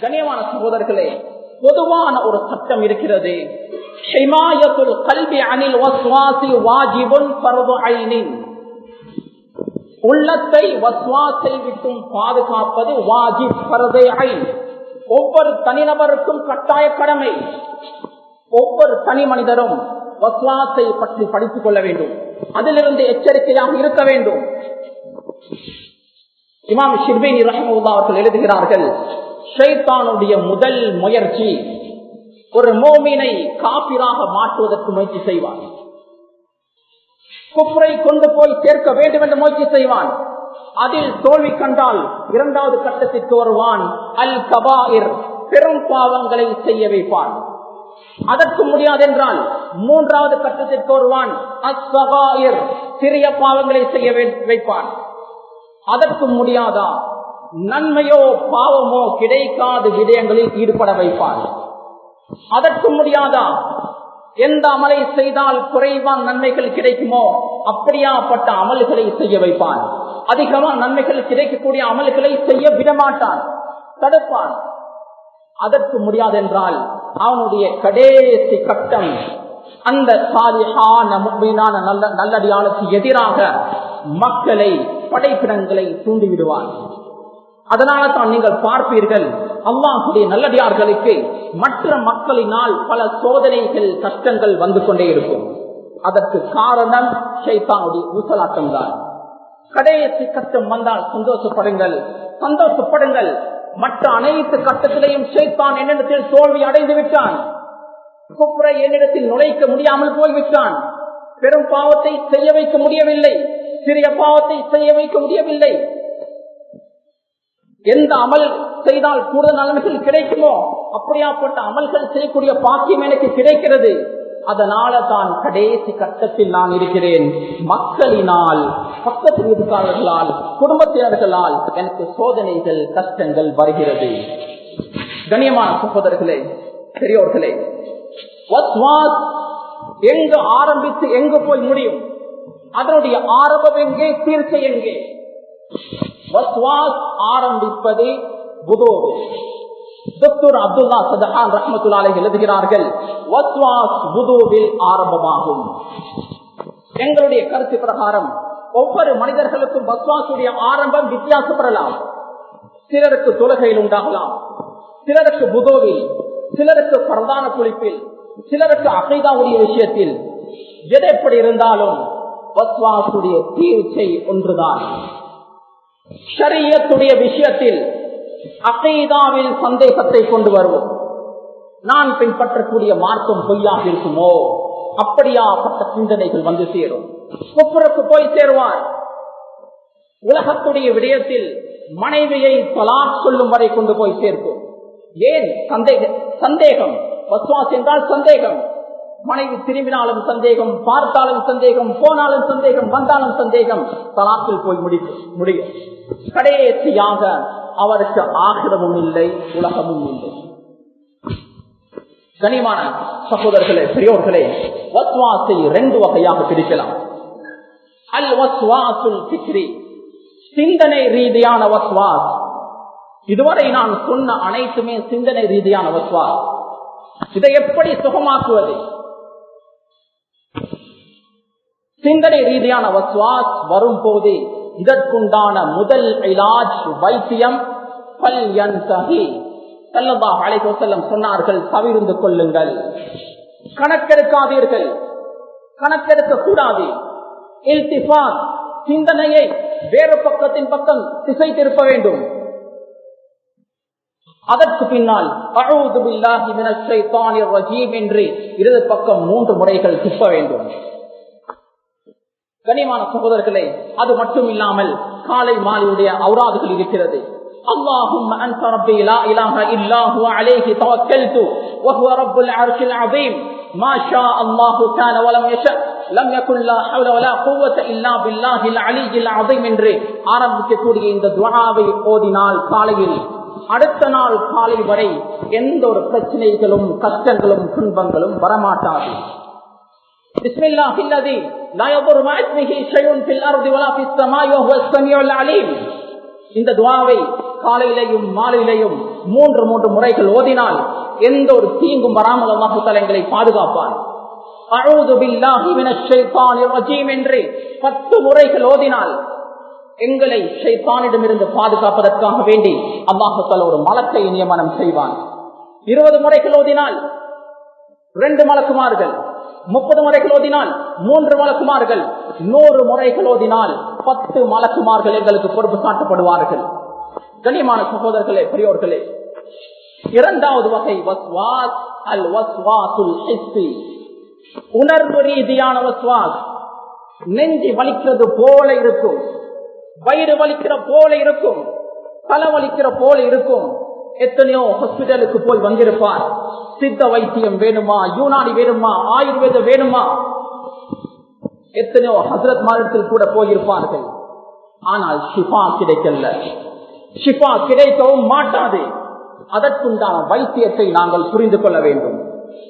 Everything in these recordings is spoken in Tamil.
கண்ணியமான சகோதரர்களே, பொதுவான ஒரு சட்டம் இருக்கிறது. ஹிமாயத்துல் கல்பி அனில் வஸ்வாசி வாஜிபுன் ஃபர்து ஐனின். உள்ளத்தை வஸ்வாஸை விட்டும் பாதுகாப்பது வாஜிப், ஃபர்து ஐன். ஒவ்வொரு தனிநபருக்கும் கட்டாய கடமை. ஒவ்வொரு தனி மனிதரும் வஸ்வாஸை பற்றி படித்துக் கொள்ள வேண்டும், அதிலிருந்து எச்சரிக்கையாக இருக்க வேண்டும். இமாம் ஷிர்பீனி ரஹ்மத்துல்லாஹி அவர்கள் எழுதுகிறார்கள், ஷைத்தானுடைய முதல் முயற்சி ஒரு மோமினை காபிராக மாற்றுவதற்கு முயற்சி செய்வான். குஃப்ரை கொண்டு போய் சேர்க்க வேண்டும் என்று முயற்சி செய்வான். அதில் தோல்வி கண்டால் இரண்டாவது கட்டத்திற்கு வருவான். அல் கபாயிர், பெரும் பாவங்களை செய்ய வைப்பான். அதற்கு முடியாது என்றால் மூன்றாவது கட்டத்திற்கு வருவான். அஸ்ஸகாயிர், சிறிய பாவங்களை செய்ய வைப்பான். அதற்கு முடியாதா, நன்மையோ பாவமோ கிடைக்காத விடயங்களில் ஈடுபட வைப்பான். அதற்கு முடியாதா, எந்த அமலை செய்தால் குறைவான நன்மைகள் கிடைக்குமோ அப்படியாப்பட்ட அமல்களை செய்ய வைப்பான். அதிகமான நன்மைகள் கிடைக்கக்கூடிய அமல்களை செய்ய விடமாட்டான், தடுப்பான். அதற்கு முடியாது என்றால் அவனுடைய கடைசி கட்டம் அந்த சாலிஹான முஃமினான நல்லடியாளுக்கு எதிராக மக்களை, படைப்பிடங்களை தூண்டிவிடுவான். அதனால தான் நீங்கள் பார்ப்பீர்கள், அல்லாஹ்வுடைய நல்லடியார்களுக்கு மற்ற மக்களினால் பல சோதனைகள், கஷ்டங்கள் வந்து கொண்டே இருக்கும். அதற்கு காரணம் ஷைத்தானுடைய ஊசலாட்டம் தான். கடைசி கஷ்டம் வந்தால் சந்தோஷப்படுங்கள், சந்தோஷப்படுங்கள். மற்ற அனைத்து கட்டத்திலையும் ஷைத்தான் என்னிடத்தில் தோல்வி அடைந்து விட்டான். குஃப்ரை என்னிடத்தில் நுழைக்க முடியாமல் போய்விட்டான். பெரும் பாவத்தை செய்ய வைக்க முடியவில்லை, சிறிய பாவத்தை செய்ய வைக்க முடியவில்லை. எந்த அமல் செய்தால் கூடுதல் நன்மைகள் கிடைக்குமோ அப்படியாப்பட்ட அமல்கள் செய்யக்கூடிய பாக்கியம் எனக்கு கிடைக்கிறது. அதனால தான் கடைசி கட்டத்தில் நான் இருக்கிறேன். மக்களினால், பக்கத்து வீட்டுக்காரர்களால், குடும்பத்தினர்களால் எனக்கு சோதனைகள், கஷ்டங்கள் வருகிறது. கண்ணியமான சகோதரர்களே, பெரியோர்களே, வஸ்வாஸ் எங்கு ஆரம்பித்து எங்கு போய் முடியும்? அதனுடைய ஆரம்பம் எங்கே, தீர்ச்சை எங்கே? வஸ்வாஸ் ஆரம்பிப்பது வுதூ. டாக்டர் அப்துல்லா சதஹான் ரஹ்மத்துல்லாஹி அலைஹி எழுதுகிறார்கள், வஸ்வாஸ் வுதூவில் ஆரம்பமாகும். எங்களுடைய கருத்து பிரகாரம் ஒவ்வொரு மனிதர்களுக்கும் வஸ்வாசுடைய ஆரம்பம் வித்தியாசப்படலாம். சிலருக்கு தொழுகையில் உண்டாகலாம், சிலருக்கு வுதூவில், சிலருக்கு பிரதான குளிப்பில், சிலருக்கு அகீதாவுடைய விஷயத்தில். எது எப்படி இருந்தாலும் வஸ்வாசுடைய தீர்ச்சை ஒன்றுதான். ஷரியத்துடைய விஷயத்தில் அகீதாவில் சந்தேகத்தை கொண்டு வருவோம். நான் பின்பற்றக்கூடிய மார்க்கம் பொய்யாக இருக்குமோ, அப்படியாப்பட்ட சிந்தனைகள் வந்து சேரும். குஃப்ருக்கு போய் சேருவார். உலகத்துடைய விடயத்தில் மனைவியை தலாக் சொல்லும் வரை கொண்டு போய் சேர்க்கும். ஏன்? சந்தேகம். வஸ்வாஸ் என்றால் சந்தேகம். மனைவி திரும்பினாலும் சந்தேகம், பார்த்தாலும் சந்தேகம், போனாலும் சந்தேகம், வந்தாலும் சந்தேகம். தலாக்கில் போய் முடியும். கடைசியாக அவருக்கு ஆகிரமும் இல்லை, உலகமும் இல்லை. கனிமான சகோதரர்களே, பெரியோர்களே, வஸ்வாஸை 2 வகையாக பிரிக்கலாம். அல் வஸ்வாசுல் ஃபிக்ரி, சிந்தனை ரீதியான வஸ்வாஸ். இதுவரை நான் சொன்ன அனைத்துமே சிந்தனை ரீதியான வஸ்வாஸ். இதை எப்படி சுகமாக்குவது? சிந்தனை ரீதியான வஸ்வாஸ் வரும் போது இதற்குண்டான முதல் இலாஜ், வைத்தியம் ஸல்லல்லாஹு அலைஹி வஸல்லம் சொன்னார்கள், தவிர்ந்து கொள்ளுங்கள், கணக்கெடுக்காதீர்கள், கணக்கெடுக்க கூடாது. இல்திஃபாத், சிந்தனையை வேறு பக்கத்தின் பக்கம் திசை திருப்ப வேண்டும். அதற்கு பின்னால் அஊது பில்லாஹி மினஷ் ஷைத்தானிர் ரஜீம் என்று இடது பக்கம் 3 முறைகள் திப்ப வேண்டும். கனிமான சகோதரர்களே, அது மட்டும் இல்லாமல் காலை மாலையுடைய ஔராதுகள் இருக்கிறது. اللهم أنت ربي لا إله إلا هو عليه توكلت وهو رب العرش العظيم ما شاء الله كان ولم يشأ لم يكن لا حول ولا قوة إلا بالله العلي العظيم என்று ஆரம்பிக்கக்கூடிய இந்த துஆவை ஓதினால் காலையில் அடுத்த நாள் காலை வரை எந்த ஒரு பிரச்சனைகளும், கஷ்டங்களும், துன்பங்களும் வரமாட்டாது. பிஸ்மில்லாஹில்லதி லா யதுர் மஅ இஸ்மிஹி ஷைஉன் ஃபில் அர்தி வலா ஃபிஸ் ஸமாஇ வஹுவஸ் ஸமீஉல் அலீம். இந்த துஆவை காலையிலேயும் மாலையிலேயும் மூன்று முறைகள் ஓதினால் எந்த ஒரு தீங்கும் வராமல் அல்லாஹ் தஆலா எங்களை பாதுகாப்பான். அஊது பில்லாஹி மினஷ் ஷைத்தானிர் ரஜீம் என்று 10 முறைகள் ஓதினால் எங்களை ஷைத்தானிடமிருந்து பாதுகாப்பதற்காக வேண்டி அல்லாஹ் தஆலா ஒரு மலக்கை நியமனம் செய்வான். 20 முறைகள் ஓதினால் 2 மலக்குமார்கள், 30 முறைகள் ஓதினால் 3 மலக்குமார்கள், 100 முறைகள் ஓதினால் 10 மலக்குமார்கள் எங்களுக்கு பொறுப்பு சாட்டப்படுவார்கள். கண்ணியமான சகோதரர்களே, பெரியோர்களே, இரண்டாவது வகை வஸ்வாஸ் அல் வஸ்வாசுல் ஹிஸ்ஸி, உணர்வு ரீதியான வஸ்வாஸ். நெஞ்சு வலிக்கிறது போல இருக்கும், வயிறு வலிக்கிற போல இருக்கும், தலை வலிக்கிற போல இருக்கும். எத்தனையோ ஹாஸ்பிட்டலுக்கு போய் வந்திருப்பார். சித்த வைத்தியம் வேணுமா, யூனானி வேணுமா, ஆயுர்வேதம் வேணுமா, எத்தனையோ ஹஸ்ரத் மாதத்தில் கூட போயிருப்பார்கள். ஆனால் ஷிஃபா கிடைக்கல, ஷிஃபா கிடைக்கவும் மாட்டாது. அதற்குண்டான வைத்தியத்தை நாங்கள் புரிந்து கொள்ள வேண்டும்.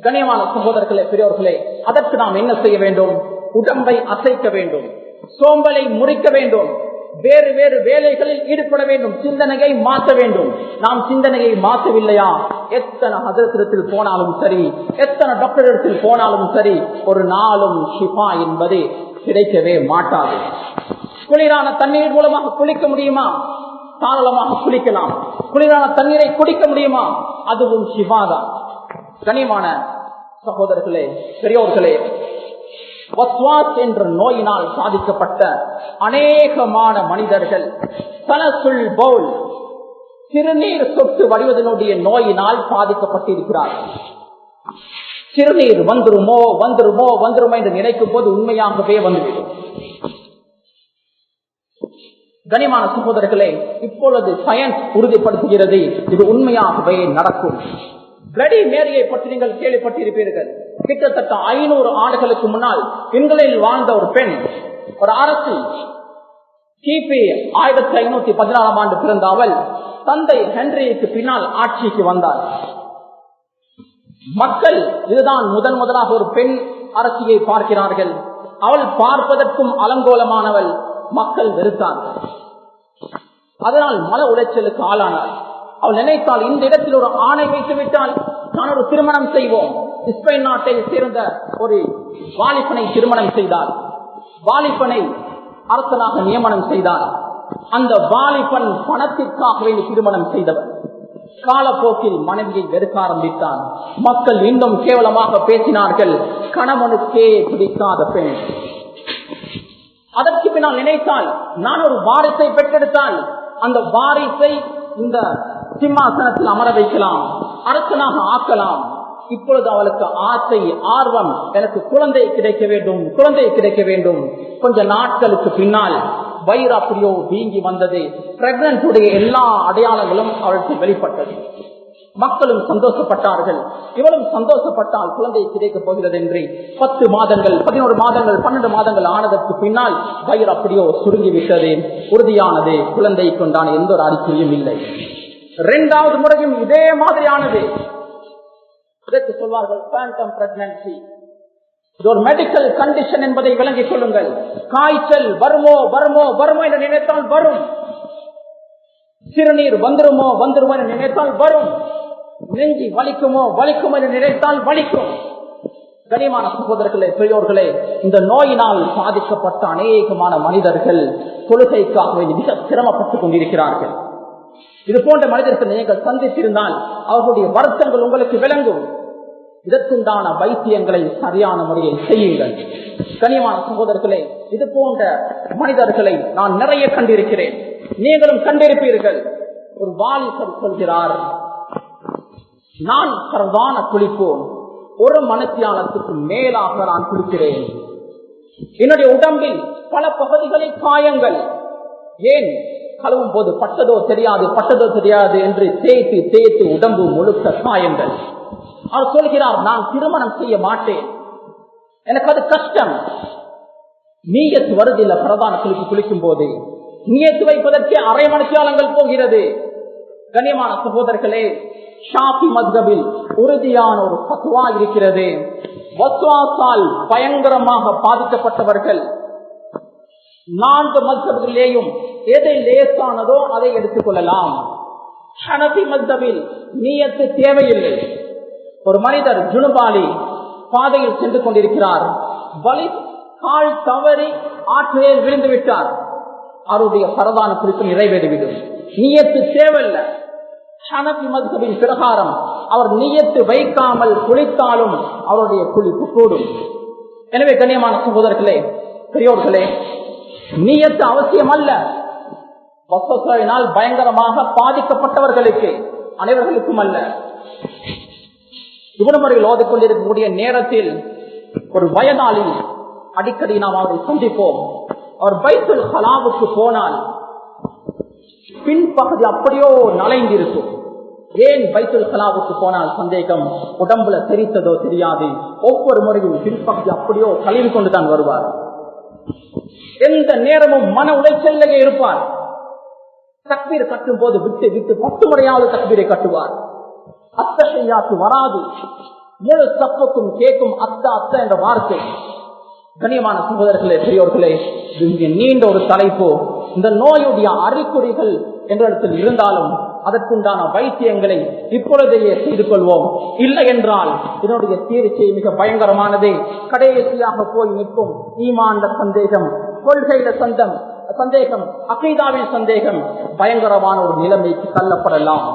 கண்ணியமான சகோதரர்களே, பெரியோர்களே, அதற்கு நாம் என்ன செய்ய வேண்டும்? உடம்பை அசைக்க வேண்டும், சோம்பலை முறிக்க வேண்டும், வேறு வேறு வேலைகளில் ஈடுபட வேண்டும், சிந்தனையை மாற்ற வேண்டும். நாம் சிந்தனையை மாற்றவில்லையா, எத்தனை ஹதரத்தில் போனாலும் சரி, எத்தனை டாக்டரிடத்தில் போனாலும் சரி, ஒரு நாளும் ஷிஃபா என்பது கிடைக்கவே மாட்டாது. குளிரான தண்ணீர் மூலமாக குளிக்க முடியுமா? தாராளமாக குளிக்கலாம். குளிரான தண்ணீரை குடிக்க முடியுமா? அதுவும் ஷிஃபா தான். கனிமான சகோதரர்களே, பெரியோர்களே, வஸ்வாஸ் என்ற நோயினால் சாதிக்கப்பட்ட அநேகமான மனிதர்கள் சலசுல் பவுல், சிறுநீர் சொட்டு வடிவதனுடைய நோயினால் பாதிக்கப்பட்டிருக்கிறார்கள். சிறுநீர் வந்துருமோ வந்துருமோ வந்துருமோ என்று நினைக்கும் போது உண்மையாகவே வந்துவிடும். கனிமான சகோதரர்களே, இப்பொழுது சயின்ஸ் உறுதிப்படுத்துகிறது இது உண்மையாகவே நடக்கும். பிளடி மேரியை பற்றி நீங்கள் கேள்விப்பட்டிருப்பீர்கள். கிட்டத்தட்ட 500 ஆண்டுகளுக்கு முன்னால் இங்கிலாந்தில் வாழ்ந்த ஒரு பெண், ஒரு அரசி, கிபி 1514 ஆண்டு பிறந்த அவள் தந்தை ஹென்ரிக்கு பின்னால் ஆட்சிக்கு வந்தார். மக்கள் இதுதான் முதலாக ஒரு பெண் அரசியை பார்க்கிறார்கள். அவள் பார்ப்பதற்கும் அலங்கோலமானவள். மக்கள் வெறுத்தார்கள். அதனால் மன உளைச்சலுக்கு ஆளானார். அவள் நினைத்தால் இந்த இடத்தில் ஒரு ஆணை வைத்து விட்டால் நான் ஒரு திருமணம் செய்வோம். ஸ்பெயின் நாட்டை சேர்ந்த ஒரு வாலிபனை திருமணம் செய்தார். வாலிபனை அரசனாக நியமனம் செய்தார். அந்த வாலிபன் பணத்திற்காக வேண்டி திருமணம் செய்தவர். காலப்போக்கில் மனைவியை வெறுக்க ஆரம்பித்தார். மக்கள் இன்னும் கேவலமாக பேசினார்கள். கணவனுக்கே பிடிக்காத பெண். அதற்கு பின்னால் நினைத்தால் நான் ஒரு வாரிசை பெற்றெடுத்தால் அந்த வாரிசை இந்த சிம்மாசனத்தில் அமர வைக்கலாம், அரசனாக ஆக்கலாம். இப்பொழுது அவளுக்கு ஆசை, ஆர்வம், எனக்கு குழந்தை கிடைக்க வேண்டும், குழந்தை கிடைக்க வேண்டும். கொஞ்ச நாட்களுக்கு பின்னால் வயிறு அப்படியோ வீங்கி வந்தது. பிரெக்னன்ட் உடைய எல்லா அடையாளங்களும் அவளுக்கு வெளிப்பட்டது. மக்களும் சந்தோஷப்பட்டார்கள். இவளும் சந்தோஷப்பட்டால் குழந்தை கிடைக்கப் போகிறது என்று 10 மாதங்கள், 11 மாதங்கள், 12 மாதங்கள் ஆனதற்கு பின்னால் வயிறு அப்படியோ சுருங்கிவிட்டது, உறுதியானது. குழந்தை கொண்டான எந்த ஒரு அறிக்கையும் இல்லை. 2வது முறையும் இதே மாதிரியானது. இதற்கு சொல்வார்கள் பேண்டம் பிரெக்னன்சி. இது ஒரு மெடிக்கல் கண்டிஷன் என்பதை விளங்கிக் கொள்ளுங்கள். காய்ச்சல் வருமோ வருமோ வருமோ என்று நினைத்தால் வரும். சிறுநீர் வந்துருமோ வந்துருமோ என்று நினைத்தால் வரும். நெஞ்சி வலிக்குமோ வலிக்குமோ என்று நினைத்தால் வலிக்கும். கனிமான சகோதரர்களே, பெரியோர்களே, இந்த நோயினால் பாதிக்கப்பட்ட அநேகமான மனிதர்கள் தொழுகைக்காக மிக சிரமப்பட்டுக் கொண்டிருக்கிறார்கள். இது போன்ற மனிதர்கள் நீங்கள் சந்தித்திருந்தால் அவர்களுடைய வருத்தங்கள் உங்களுக்கு விளங்கும். இதற்குண்டான வைத்தியங்களை சரியான முறையில் செய்யுங்கள். கனிமான சகோதரர்களே, இது போன்ற மனிதர்களை நான் நிறைய கண்டிருக்கிறேன், நீங்களும் கண்டிருப்பீர்கள். ஒரு வாலிபர் சொல்கிறார், நான் பிரதான குளிப்போம், 1 மணித்தியாலத்துக்கு மேலாக நான் குளிக்கிறேன். என்னுடைய உடம்பில் பல பகுதிகளில் காயங்கள். ஏன்? கழுவும் போது பட்டதோ தெரியாது என்று தேய்த்து தேய்த்து உடம்பு முழுக்க காயங்கள். அவர் சொல்கிறார், நான் திருமணம் செய்ய மாட்டேன், எனக்கு அது கஷ்டம். நீயத்து வருதில்லை. பிரதான குளிக்கும் போது நீயத்து வைப்பதற்கே 1/2 மணித்தியாலங்கள் போகிறது. கண்ணியமான சகோதரர்களே, ஷாஃபி மத்ஹபில் உறுதியான ஒரு ஃபத்வா இருக்கிறது. வஸ்வாஸால் பயங்கரமாக பாதிக்கப்பட்டவர்கள் 4 மத்ஹபிலேயும் எதை லேசானதோ அதை எடுத்துக் கொள்ளலாம். ஹனபி மத்ஹபில் நியத்து தேவையில்லை. ஒரு மனிதர் ஜுனுபாலி பாதையில் சென்று கொண்டிருக்கிறார், வலி கால் தவறி ஆற்றில் விழுந்து விட்டார், அவருடைய பரதான குறிப்பு நிறைவேறிவிடும். நியத்து தேவையில்லை. ஹனபி மத்ஹபின் பிரகாரம் அவர் நியத்து வைக்காமல் குளித்தாலும் அவருடைய குளிப்பு கூடும். எனவே கண்ணியமான சகோதரர்களே, பெரியோர்களே, நியத்து அவசியம் அல்ல. வசதியினால் பயங்கரமாக பாதிக்கப்பட்டவர்களுக்கு, அனைவர்களுக்கும் அல்ல. இவ்வளவு முறையில் ஓதிக்கொண்டிருக்கக்கூடிய நேரத்தில் ஒரு வயதாளி, அடிக்கடி நாம் அவரை சந்திப்போம். அவர் பைத்துல் ஹலாவுக்கு போனால் பின்பகுதி அப்படியோ நலைந்திருக்கும். ஏன் பைத்துல் ஹலாவுக்கு போனால் சந்தேகம், உடம்புல தெரித்ததோ தெரியாது, ஒவ்வொரு முறையும் பின்பகுதி அப்படியோ கழுவி கொண்டுதான் வருவார். எந்த நேரமும் மன உளைச்சலிலேயே இருப்பார். தக்பீர் கட்டும் போது விட்டு விட்டு 10 முறையாவது தக்பீரை கட்டுவார். அத்தஹிய்யாத்து வராது. முழு சப்புக்கும் கேட்கும் அத்த அத்த என்ற வார்த்தை. கண்ணியமான சகோதரர்களே, பெரியோர்களே, நீண்ட ஒரு தலைப்பு. இந்த நோயுடைய அறிகுறிகள் என்ற இடத்தில் இருந்தாலும் அதற்குண்டான வைத்தியங்களை இப்பொழுதையே செய்து கொள்வோம். இல்லை என்றால் இதனுடைய தீர்ச்சி மிக பயங்கரமானதே. கடைசியாக போய் நிற்கும் ஈமான்ல சந்தேகம், கொள்கையில சந்தேகம், அகீதாவில் சந்தேகம், பயங்கரமான ஒரு நிலைமைக்கு தள்ளப்படலாம்.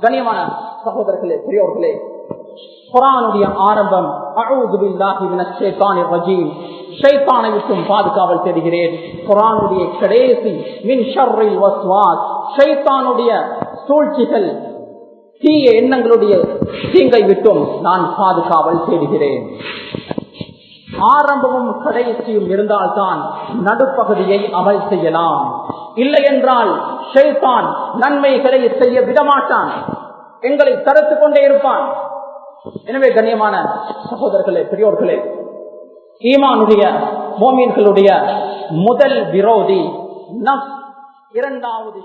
கண்ணியமான சகோதரர்களே, பெரியோர்களே, குர்ஆனுடைய ஆரம்பம் அஊது பில்லாஹி மினஷ் ஷைத்தானிர் ரஜீம், ஷைத்தானை விட்டும் பாதுகாவல் தேடுகிறேன். குர்ஆனுடைய கடைசி மின் ஷர்ரில் வஸ்வாஸ், ஷைத்தானுடைய சூழ்ச்சிகள், தீய எண்ணங்களுடைய தீங்கை விட்டும் நான் பாதுகாவல் தேடுகிறேன். ஆரம்பமும் கடைசியும் இருந்தால்தான் நடுப்பகுதியை அமல் செய்யலாம். இல்லை என்றால் ஷைத்தான் நன்மைகளை செய்ய விடமாட்டான், எங்களை தடுத்துக் கொண்டே இருப்பான். எனவே கண்ணியமான சகோதரர்களே, பெரியோர்களே, ஈமானுடைய மோமீன்களுடைய முதல் விரோதி நஃப்ஸ், இரண்டாவது